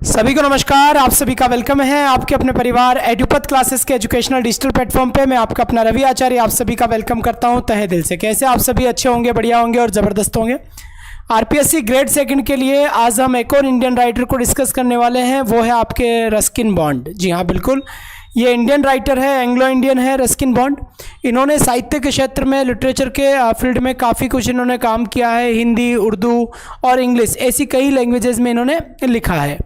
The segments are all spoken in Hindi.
सभी को नमस्कार। आप सभी का वेलकम है आपके अपने परिवार एडुपथ क्लासेस के एजुकेशनल डिजिटल प्लेटफॉर्म पे। मैं आपका अपना रवि आचार्य आप सभी का वेलकम करता हूं तहे दिल से। कैसे आप सभी अच्छे होंगे, बढ़िया होंगे और ज़बरदस्त होंगे। आरपीएससी ग्रेड सेकंड के लिए आज हम एक और इंडियन राइटर को डिस्कस करने वाले हैं, वो है आपके रस्किन बॉन्ड। जी हाँ, बिल्कुल, ये इंडियन राइटर है, एंग्लो इंडियन है रस्किन बॉन्ड। इन्होंने साहित्य के क्षेत्र में, लिटरेचर के फील्ड में काफ़ी कुछ इन्होंने काम किया है। हिंदी, उर्दू और इंग्लिश ऐसी कई लैंग्वेजेस में इन्होंने लिखा है।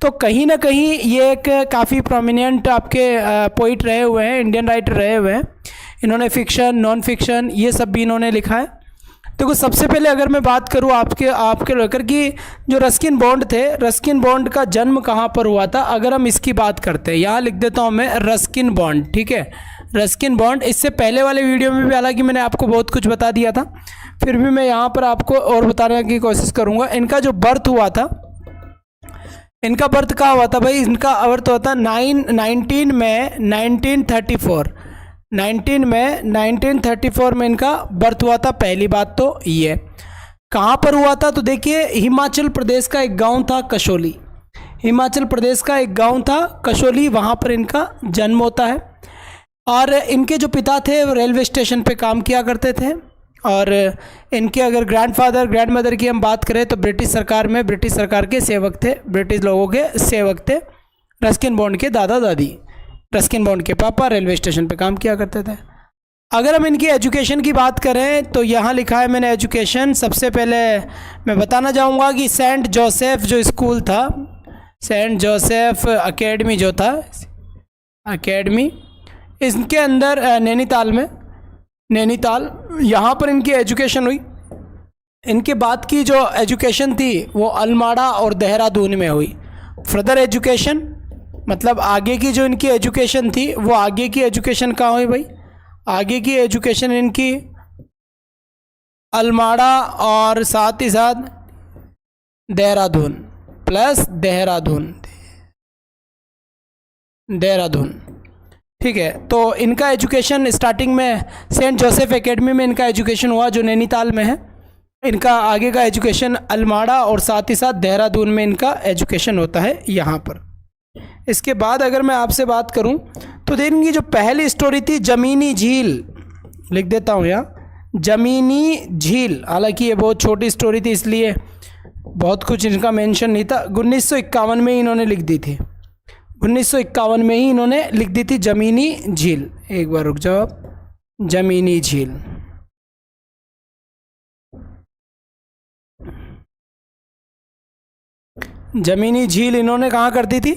तो कहीं ना कहीं ये एक काफ़ी प्रोमिनेंट आपके पोइट रहे हुए हैं, इंडियन राइटर रहे हुए हैं। इन्होंने फिक्शन, नॉन फिक्शन ये सब भी इन्होंने लिखा है। देखो, सबसे पहले अगर मैं बात करूँ आपके लेकर कि जो रस्किन बॉन्ड थे, रस्किन बॉन्ड का जन्म कहाँ पर हुआ था, अगर हम इसकी बात करते हैं, यहाँ लिख देता हूँ मैं रस्किन बॉन्ड। ठीक है, रस्किन बॉन्ड। इससे पहले वाले वीडियो में भी हालांकि मैंने आपको बहुत कुछ बता दिया था, फिर भी मैं यहाँ पर आपको और बताने की कोशिश करूँगा। इनका जो बर्थ हुआ था, इनका बर्थ कहाँ हुआ था भाई? इनका बर्थ हुआ था 19 मई 1934। 19 मई 1934 में इनका बर्थ हुआ था। पहली बात तो ये कहाँ पर हुआ था, तो देखिए हिमाचल प्रदेश का एक गांव था कसौली। हिमाचल प्रदेश का एक गांव था कसौली, वहाँ पर इनका जन्म होता है। और इनके जो पिता थे वो रेलवे स्टेशन पे काम किया करते थे। और इनके अगर ग्रैंडफादर, ग्रैंडमदर की हम बात करें तो ब्रिटिश सरकार में, ब्रिटिश सरकार के सेवक थे, ब्रिटिश लोगों के सेवक थे। रस्किन बॉन्ड के दादा दादी, रस्किन बॉन्ड के पापा रेलवे स्टेशन पे काम किया करते थे। अगर हम इनकी एजुकेशन की बात करें तो यहाँ लिखा है मैंने एजुकेशन। सबसे पहले मैं बताना चाहूँगा कि सेंट जोसेफ जो स्कूल था, सेंट जोसेफ अकेडमी जो था, अकेडमी, इसके अंदर नैनीताल में, नैनीताल, यहाँ पर इनकी एजुकेशन हुई। इनके बाद की जो एजुकेशन थी वो अल्माड़ा और देहरादून में हुई। फर्दर एजुकेशन मतलब आगे की जो इनकी एजुकेशन थी वो आगे की एजुकेशन कहाँ हुई भाई? आगे की एजुकेशन इनकी अल्माड़ा और साथ ही साथ देहरादून, प्लस देहरादून, देहरादून। ठीक है, तो इनका एजुकेशन स्टार्टिंग में सेंट जोसेफ एकेडमी में इनका एजुकेशन हुआ जो नैनीताल में है। इनका आगे का एजुकेशन अल्माड़ा और साथ ही साथ देहरादून में इनका एजुकेशन होता है यहाँ पर। इसके बाद अगर मैं आपसे बात करूं तो इनकी जो पहली स्टोरी थी जमीनी झील, लिख देता हूं यहाँ जमीनी झील। हालांकि ये बहुत छोटी स्टोरी थी इसलिए बहुत कुछ इनका मेंशन नहीं था। 1951 में ही इन्होंने लिख दी थी, 1951 में ही इन्होंने लिख दी थी जमीनी झील। एक बार रुक जाओ, जमीनी झील। जमीनी झील इन्होंने कहाँ कर दी थी?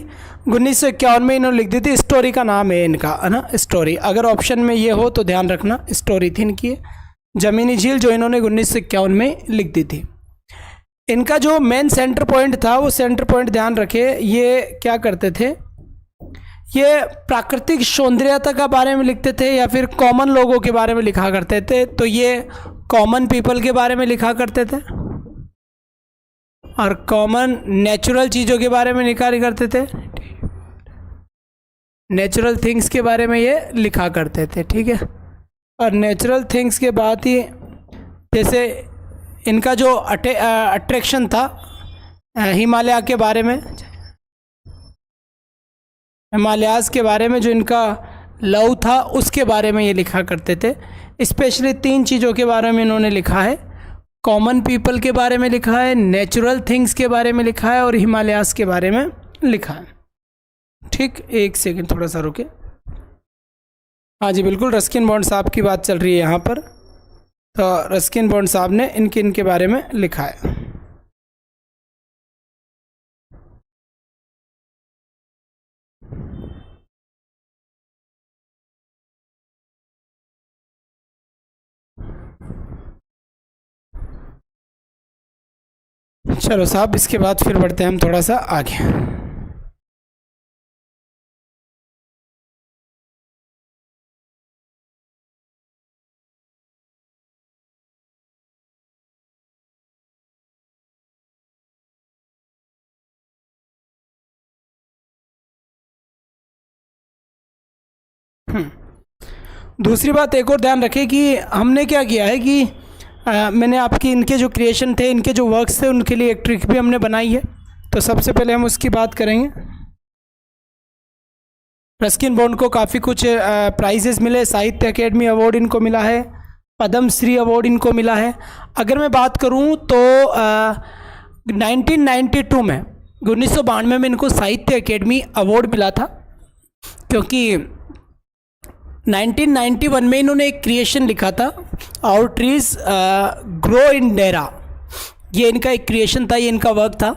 1951 में इन्होंने लिख दी थी। स्टोरी का नाम है इनका, है ना, स्टोरी। अगर ऑप्शन में ये हो तो ध्यान रखना, स्टोरी थी इनकी जमीनी झील जो इन्होंने 1951 में लिख दी थी। इनका जो मेन सेंटर पॉइंट था वो सेंटर पॉइंट ध्यान रखे, ये क्या करते थे, ये प्राकृतिक सौंदर्यता के बारे में लिखते थे या फिर कॉमन लोगों के बारे में लिखा करते थे। तो ये कॉमन पीपल के बारे में लिखा करते थे और कॉमन नेचुरल चीज़ों के बारे में लिखा करते थे, नेचुरल थिंग्स के बारे में ये लिखा करते थे। ठीक है, और नेचुरल थिंग्स के बाद ही जैसे इनका जो अट्रैक्शन था हिमालय के बारे में, हिमालयाज़ के बारे में जो इनका लव था उसके बारे में ये लिखा करते थे। स्पेशली 3 चीज़ों के बारे में इन्होंने लिखा है, कॉमन पीपल के बारे में लिखा है, नेचुरल थिंग्स के बारे में लिखा है और हिमालयाज़ के बारे में लिखा है। ठीक, एक सेकंड थोड़ा सा रुके। हाँ जी, बिल्कुल, रस्किन बॉन्ड साहब की बात चल रही है यहाँ पर। तो रस्किन बॉन्ड साहब ने इनके बारे में लिखा है। चलो साहब, इसके बाद फिर बढ़ते हैं हम थोड़ा सा आगे। दूसरी बात एक और ध्यान रखें कि हमने क्या किया है कि मैंने आपकी इनके जो क्रिएशन थे, इनके जो वर्क्स थे, उनके लिए एक ट्रिक भी हमने बनाई है। तो सबसे पहले हम उसकी बात करेंगे। रस्किन बॉन्ड को काफ़ी कुछ प्राइजेस मिले, साहित्य अकेडमी अवार्ड इनको मिला है, पद्म श्री अवार्ड इनको मिला है। अगर मैं बात करूं तो 1992 में 1992 में इनको साहित्य अकेडमी अवार्ड मिला था, क्योंकि 1991 में इन्होंने एक क्रिएशन लिखा था, our trees grow in Dehra. ये इनका एक क्रिएशन था, ये इनका वर्क था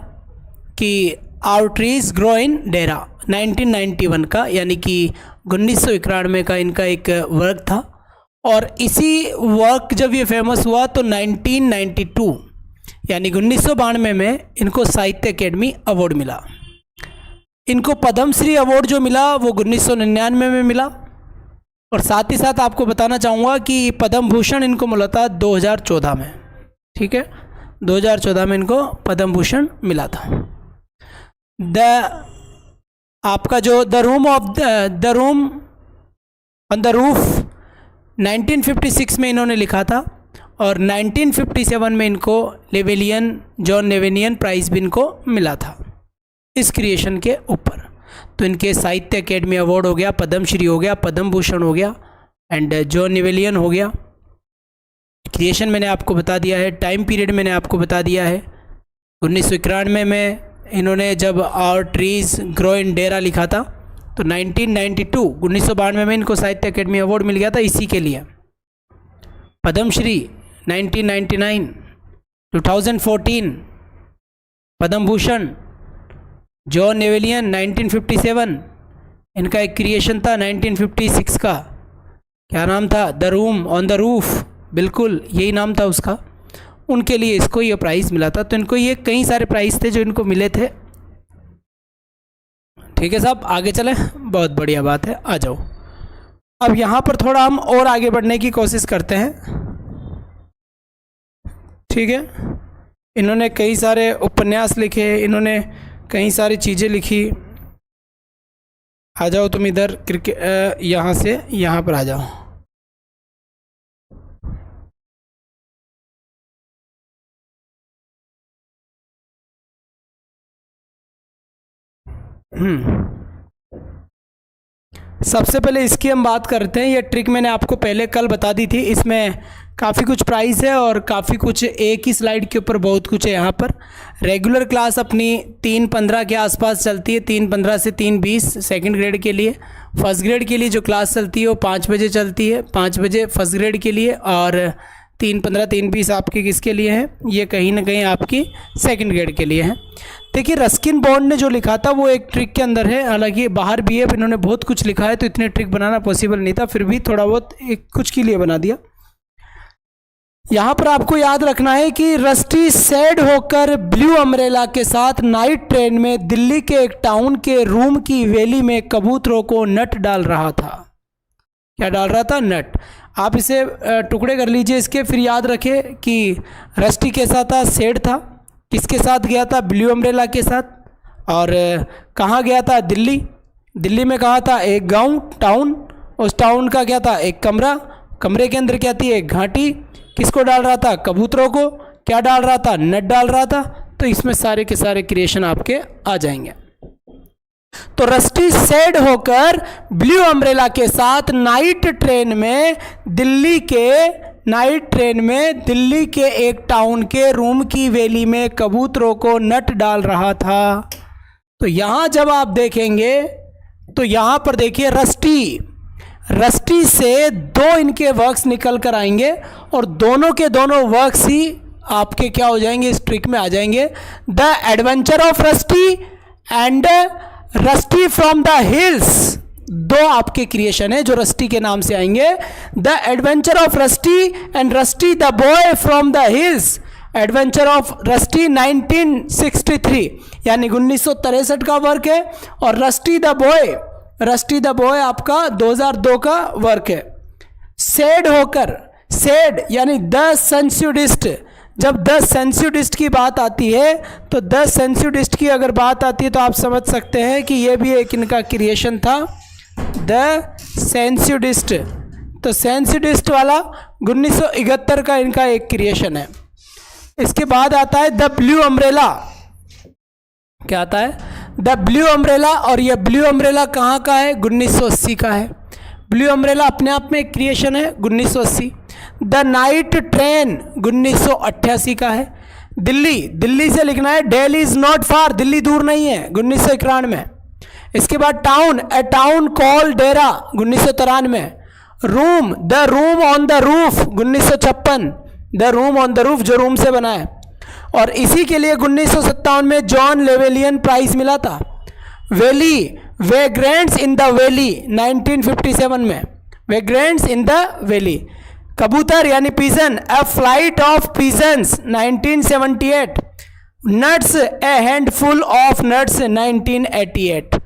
कि our trees grow in Dehra, 1991 का, यानी कि 1991 का इनका एक वर्क था। और इसी वर्क जब ये फेमस हुआ तो 1992 यानी 1992 में इनको साहित्य अकेडमी अवार्ड मिला। इनको पद्म श्री अवार्ड जो मिला वो 1999 में मिला। और साथ ही साथ आपको बताना चाहूँगा कि पद्म भूषण इनको मिला था 2014 में। ठीक है, 2014 में इनको पद्म भूषण मिला था। आपका जो the room on the roof 1956 में इन्होंने लिखा था, और 1957 में इनको जॉन लेवेनियन प्राइज़ भी इनको मिला था इस क्रिएशन के ऊपर। तो इनके साहित्य अकेडमी अवार्ड हो गया, पद्म श्री हो गया, पद्म भूषण हो गया एंड जॉन लेवेनियन हो गया। क्रिएशन मैंने आपको बता दिया है, टाइम पीरियड मैंने आपको बता दिया है। 1991 में इन्होंने जब आवर ट्रीज ग्रो इन डेरा लिखा था तो 1992 में इनको साहित्य अकेडमी अवार्ड मिल गया था इसी के लिए। पद्म श्री 1999, 2014 पद्म भूषण, जॉन लेवेनियन 1957, इनका एक क्रिएशन था 1956 का, क्या नाम था, the room on the roof, बिल्कुल यही नाम था उसका। उनके लिए इसको ये प्राइज़ मिला था। तो इनको ये कई सारे प्राइज़ थे जो इनको मिले थे। ठीक है साहब, आगे चले, बहुत बढ़िया बात है, आ जाओ। अब यहाँ पर थोड़ा हम और आगे बढ़ने की कोशिश करते हैं। ठीक है, इन्होंने कई सारे उपन्यास लिखे, इन्होंने कई सारी चीज़ें लिखी। आ जाओ तुम इधर यहाँ से यहाँ पर आ जाओ। सबसे पहले इसकी हम बात करते हैं। ये ट्रिक मैंने आपको पहले कल बता दी थी। इसमें काफ़ी कुछ प्राइस है और काफ़ी कुछ, एक ही स्लाइड के ऊपर बहुत कुछ है। यहाँ पर रेगुलर क्लास अपनी 3:15 के आसपास चलती है, 3:15 से 3:20 सेकंड ग्रेड के लिए। फर्स्ट ग्रेड के लिए जो क्लास चलती है वो 5 बजे चलती है, 5 बजे फर्स्ट ग्रेड के लिए, और 3:15 3:20 आपके किसके लिए है, ये कहीं ना कहीं आपकी सेकंड ग्रेड के लिए है। देखिए रस्किन बॉन्ड ने जो लिखा था वो एक ट्रिक के अंदर है, हालांकि बाहर भी है, इन्होंने बहुत कुछ लिखा है तो इतने ट्रिक बनाना पॉसिबल नहीं था, फिर भी थोड़ा बहुत एक कुछ के लिए बना दिया। यहाँ पर आपको याद रखना है कि रस्टी सैड होकर ब्लू अम्ब्रेला के साथ नाइट ट्रेन में दिल्ली के एक टाउन के रूम की वेली में कबूतरों को नट डाल रहा था। क्या डाल रहा था? नट। आप इसे टुकड़े कर लीजिए इसके, फिर याद रखें कि रस्टी के साथ था, सैड था, किसके साथ गया था? ब्लू अम्ब्रेला के साथ। और कहाँ गया था? दिल्ली। दिल्ली में कहाँ था? एक गांव, टाउन। उस टाउन का क्या था? एक कमरा। कमरे के अंदर क्या थी? एक घाटी। किसको डाल रहा था? कबूतरों को। क्या डाल रहा था? नट डाल रहा था। तो इसमें सारे के सारे क्रिएशन आपके आ जाएंगे। तो रस्टी सैड होकर ब्लू अम्ब्रेला के साथ नाइट ट्रेन में दिल्ली के एक टाउन के रूम की वेली में कबूतरों को नट डाल रहा था। तो यहां जब आप देखेंगे तो यहां पर देखिए रस्टी से दो इनके वर्क्स निकल कर आएंगे और दोनों के दोनों वर्क्स ही आपके क्या हो जाएंगे? इस ट्रिक में आ जाएंगे। The adventure of rusty and rusty from the hills, दो आपके क्रिएशन है जो रस्टी के नाम से आएंगे। The adventure of rusty and rusty the boy from the hills. Adventure of rusty 1963 यानी 1963 का वर्क है, और रस्टी द बॉय आपका 2002 का वर्क है। सैड यानी द सेंसुडिस्ट। जब द सेंसुडिस्ट की बात आती है तो द सेंसुडिस्ट की अगर बात आती है तो आप समझ सकते हैं कि ये भी एक इनका क्रिएशन था, द सेंसुडिस्ट। तो सेंसुडिस्ट वाला 1971 का इनका एक क्रिएशन है। इसके बाद आता है द ब्लू अम्ब्रेला। क्या आता है, द ब्लू अम्ब्रेला। और ये ब्लू अम्ब्रेला कहाँ का है, 1980 का है। ब्लू अम्ब्रेला अपने आप में एक क्रिएशन है, 1980। द नाइट ट्रेन 1988 का है। दिल्ली, दिल्ली से लिखना है, Delhi is not far, Delhi दूर नहीं है, 1991। इसके बाद town, A town call Dera, 1993। Room, the room on the roof, 1956। The room on the roof, जो रूम से बना है। और इसी के लिए 1957 में जॉन लेवेलियन प्राइज मिला था। Valley, vagrants in the valley, 1957 में, वेग्रेंट्स इन द वैली। कबूतर यानी pigeon, a flight of pigeons, 1978। Nuts, a handful of nuts, 1988।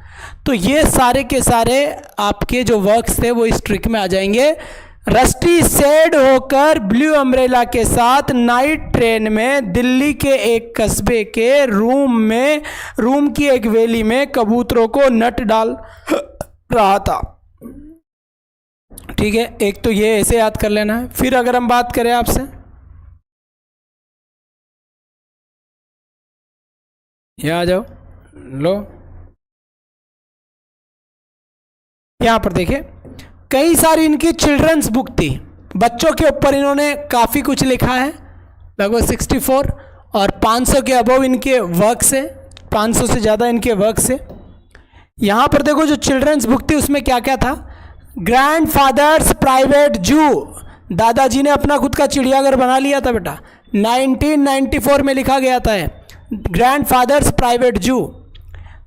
तो ये सारे के सारे आपके जो वर्क्स थे वो इस ट्रिक में आ जाएंगे। रस्टी सेड होकर ब्लू अम्ब्रेला के साथ नाइट ट्रेन में दिल्ली के एक कस्बे के रूम में, रूम की एक वैली में कबूतरों को नट डाल रहा था। ठीक है, एक तो ये ऐसे याद कर लेना है। फिर अगर हम बात करें आपसे, यहाँ आ जाओ, लो यहाँ पर देखिए, कई सारी इनकी चिल्ड्रंस बुक थी, बच्चों के ऊपर इन्होंने काफ़ी कुछ लिखा है, लगभग 64, और 500 के अबव इनके वर्क्स है, 500 से ज़्यादा इनके वर्क्स है। यहाँ पर देखो जो चिल्ड्रंस बुक थी उसमें क्या क्या था, ग्रैंडफादर्स प्राइवेट जू, दादाजी ने अपना खुद का चिड़ियाघर बना लिया था बेटा, 1994 में लिखा गया था grandfathers private zoo.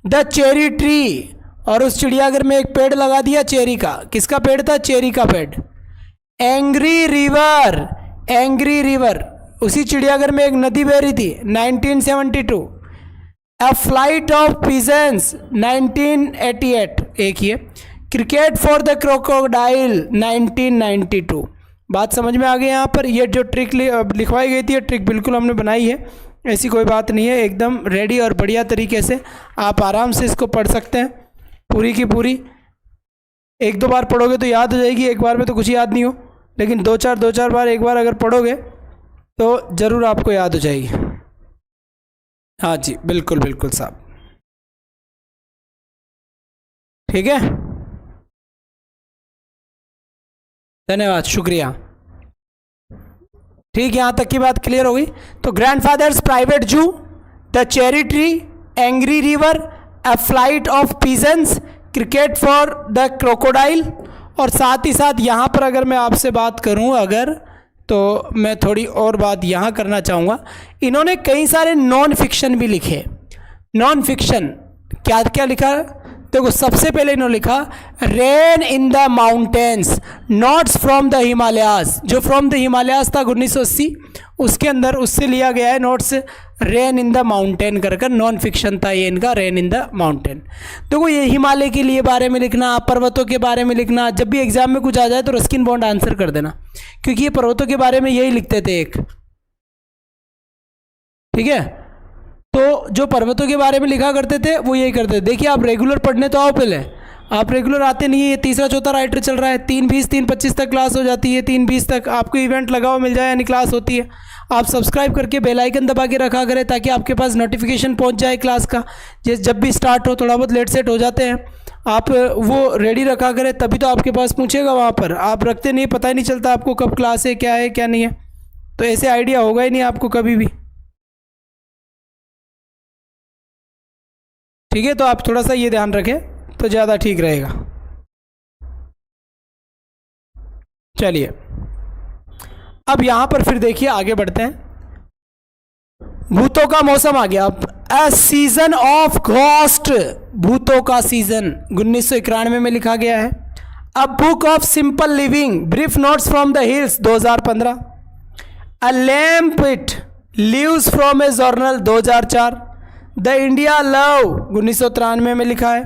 The cherry tree, और उस चिड़ियाघर में एक पेड़ लगा दिया चेरी का, किसका पेड़ था, चेरी का पेड़। एंग्री रिवर, एंग्री रिवर, उसी चिड़ियाघर में एक नदी बह रही थी, 1972। अ फ्लाइट ऑफ पिजन्स, 1988, एक ही है। Cricket for the crocodile, 1992। बात समझ में आ गई यहाँ पर। ये जो ट्रिक लिखवाई गई थी, ये ट्रिक बिल्कुल हमने बनाई है, ऐसी कोई बात नहीं है, एकदम रेडी और बढ़िया तरीके से आप आराम से इसको पढ़ सकते हैं, पूरी की पूरी। एक दो बार पढ़ोगे तो याद हो जाएगी, एक बार में तो कुछ याद नहीं हो, लेकिन दो चार बार एक बार अगर पढ़ोगे तो ज़रूर आपको याद हो जाएगी। हाँ जी, बिल्कुल बिल्कुल साहब, ठीक है, धन्यवाद, शुक्रिया। ठीक, यहाँ तक की बात क्लियर हो गई। तो grandfather's private zoo, the cherry tree, angry river, a flight of pigeons, cricket for the crocodile. और साथ ही साथ यहाँ पर अगर मैं आपसे बात करूँ अगर, तो मैं थोड़ी और बात यहाँ करना चाहूँगा। इन्होंने कई सारे नॉन फिक्शन भी लिखे। नॉन फिक्शन क्या क्या लिखा, देखो सबसे पहले इन्होंने लिखा rain in the mountains, notes from the Himalayas. जो फ्रॉम द हिमालयाज था 1980, उसके अंदर उससे लिया गया है notes, rain in the mountain कर नॉन फिक्शन था ये इनका, रेन इन द माउंटेन। देखो ये हिमालय के लिए बारे में लिखना, पर्वतों के बारे में लिखना, जब भी एग्जाम में कुछ आ जाए तो रस्किन बॉन्ड आंसर कर देना, क्योंकि ये पर्वतों के बारे में यही लिखते थे एक, ठीक है। तो जो पर्वतों के बारे में लिखा करते थे वो यही करते थे। देखिए आप रेगुलर पढ़ने तो आओ, पहले आप रेगुलर आते नहीं है, ये तीसरा चौथा राइटर चल रहा है, 3:20 3:25 तक क्लास हो जाती है, 3:20 तक आपको इवेंट लगाओ मिल जाए यानी क्लास होती है। आप सब्सक्राइब करके बेल आइकन दबा के रखा करें ताकि आपके पास नोटिफिकेशन पहुंच जाए क्लास का, जब भी स्टार्ट हो, थोड़ा बहुत लेट सेट हो जाते हैं, आप वो रेडी रखा करें, तभी तो आपके पास पूछेगा वहाँ पर। आप रखते नहीं, पता ही नहीं चलता आपको कब क्लास है क्या नहीं है, तो ऐसे आइडिया होगा ही नहीं आपको कभी भी, ठीक है। तो आप थोड़ा सा ये ध्यान रखें तो ज़्यादा ठीक रहेगा। चलिए अब यहाँ पर फिर देखिए आगे बढ़ते हैं। भूतों का मौसम आ गया। अब अ सीजन ऑफ घोस्ट, भूतों का सीजन 1991 में लिखा गया है। A book of simple living, brief notes from the hills 2015। A lamp it leaves from A journal 2004। The India love 1993 में लिखा है।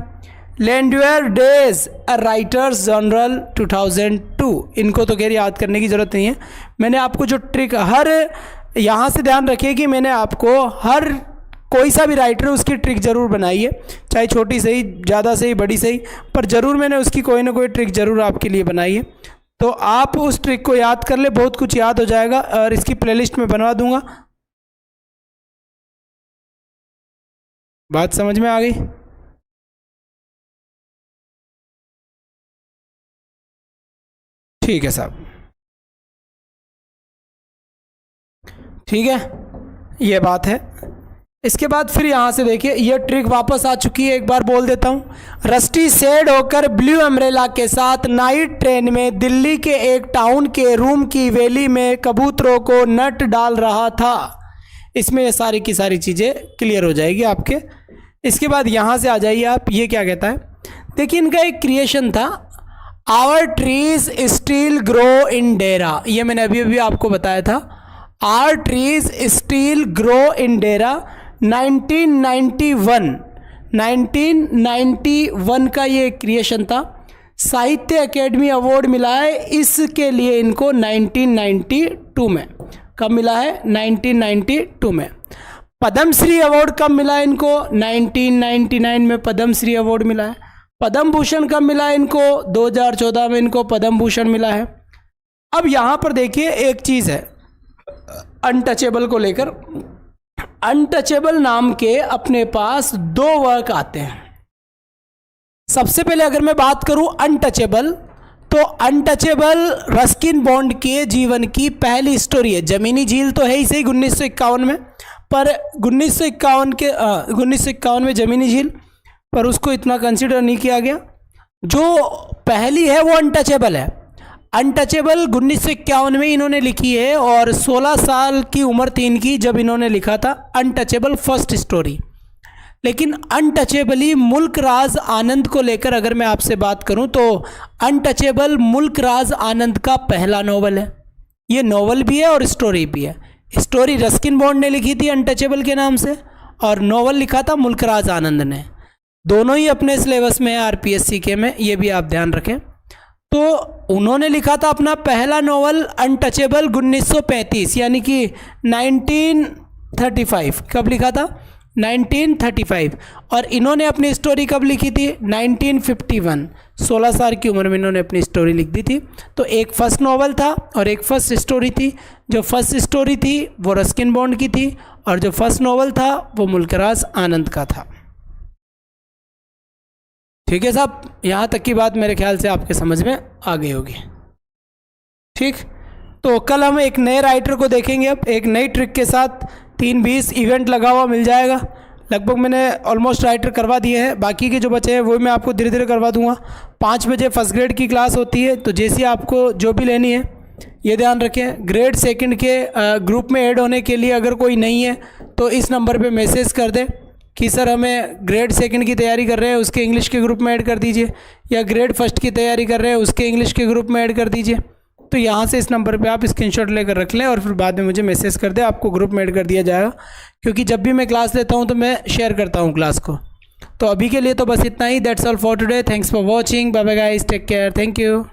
लैंडवेयर डेज अ राइटर्स जर्नल 2002। इनको तो खैर याद करने की ज़रूरत नहीं है, मैंने आपको जो ट्रिक हर, यहाँ से ध्यान रखिए कि मैंने आपको हर कोई सा भी राइटर है उसकी ट्रिक ज़रूर बनाई है, चाहे छोटी सही, ज़्यादा सही, बड़ी सही, पर ज़रूर मैंने उसकी कोई ना कोई ट्रिक ज़रूर आपके लिए बनाई है। तो आप उस ट्रिक को याद कर ले, बहुत कुछ याद हो जाएगा, और इसकी प्लेलिस्ट में बनवा दूंगा। बात समझ में आ गई? ठीक है साहब, ठीक है, ये बात है। इसके बाद फिर यहाँ से देखिए ये ट्रिक वापस आ चुकी है, एक बार बोल देता हूँ। रस्टी सेड होकर ब्लू अम्ब्रेला के साथ नाइट ट्रेन में दिल्ली के एक टाउन के रूम की वेली में कबूतरों को नट डाल रहा था। इसमें ये सारी की सारी चीज़ें क्लियर हो जाएगी आपके। इसके बाद यहाँ से आ जाइए आप, ये क्या कहता है, देखिए इनका एक क्रिएशन था, our trees still grow in Dehra. ये मैंने अभी अभी आपको बताया था, our trees still grow in Dehra. 1991 का ये क्रिएशन था। साहित्य अकेडमी अवार्ड मिला है इसके लिए इनको 1992 में। कब मिला है? 1992 में। पद्मश्री अवार्ड कब मिला है इनको? 1999 में पद्मश्री अवार्ड मिला है। पद्म भूषण कब मिला है इनको? 2014 में इनको पद्म भूषण मिला है। अब यहाँ पर देखिए एक चीज़ है अनटचेबल को लेकर। अनटचेबल नाम के अपने पास 2 वर्क आते हैं। सबसे पहले अगर मैं बात करूं अनटचेबल, तो अनटचेबल रस्किन बॉन्ड के जीवन की पहली स्टोरी है। जमीनी झील तो है ही सही 1951 में, पर 1951 में जमीनी झील, पर उसको इतना कंसिडर नहीं किया गया। जो पहली है वो अनटचेबल है। अनटचेबल 1951 में इन्होंने लिखी है और 16 साल की उम्र थी इनकी जब इन्होंने लिखा था अनटचेबल फर्स्ट स्टोरी। लेकिन अनटचेबली मुल्क राज आनंद को लेकर अगर मैं आपसे बात करूं तो अनटचेबल मुल्क राज आनंद का पहला नॉवल है। ये नॉवल भी है और स्टोरी भी है। स्टोरी रस्किन बॉन्ड ने लिखी थी अनटचेबल के नाम से और नॉवल लिखा था मुल्क राज आनंद ने। दोनों ही अपने सिलेबस में है आरपीएससी के में, ये भी आप ध्यान रखें। तो उन्होंने लिखा था अपना पहला नॉवल अनटचेबल 1935 यानी कि 1935। कब लिखा था? 1935। और इन्होंने अपनी स्टोरी कब लिखी थी? 1951। 16 साल की उम्र में इन्होंने अपनी स्टोरी लिख दी थी। तो एक फर्स्ट नॉवल था और एक फर्स्ट स्टोरी थी। जो फर्स्ट स्टोरी थी वो रस्किन बॉन्ड की थी और जो फर्स्ट नॉवल था वो मुल्क राज आनंद का था। ठीक है साहब, यहाँ तक की बात मेरे ख्याल से आपके समझ में आ गई होगी। ठीक, तो कल हम एक नए राइटर को देखेंगे। अब एक नई ट्रिक के साथ 3-20 इवेंट लगा हुआ मिल जाएगा। लगभग मैंने ऑलमोस्ट राइटर करवा दिए हैं, बाकी के जो बचे हैं वो मैं आपको धीरे धीरे करवा दूंगा। 5 बजे फर्स्ट ग्रेड की क्लास होती है, तो जैसी आपको जो भी लेनी है ये ध्यान रखें। ग्रेड सेकंड के ग्रुप में ऐड होने के लिए अगर कोई नहीं है तो इस नंबर पे मैसेज कर दें कि सर हमें ग्रेड सेकंड की तैयारी कर रहे हैं उसके इंग्लिश के ग्रुप में ऐड कर दीजिए, या ग्रेड फर्स्ट की तैयारी कर रहे हैं उसके इंग्लिश के ग्रुप में ऐड कर दीजिए। तो यहाँ से इस नंबर पे आप स्क्रीनशॉट लेकर रख लें और फिर बाद में मुझे मैसेज कर दें, आपको ग्रुप में ऐड कर दिया जाएगा। क्योंकि जब भी मैं क्लास लेता हूँ तो मैं शेयर करता हूँ क्लास को। तो अभी के लिए तो बस इतना ही। That's all for today. Thanks for watching. Bye bye guys, take care, thank you.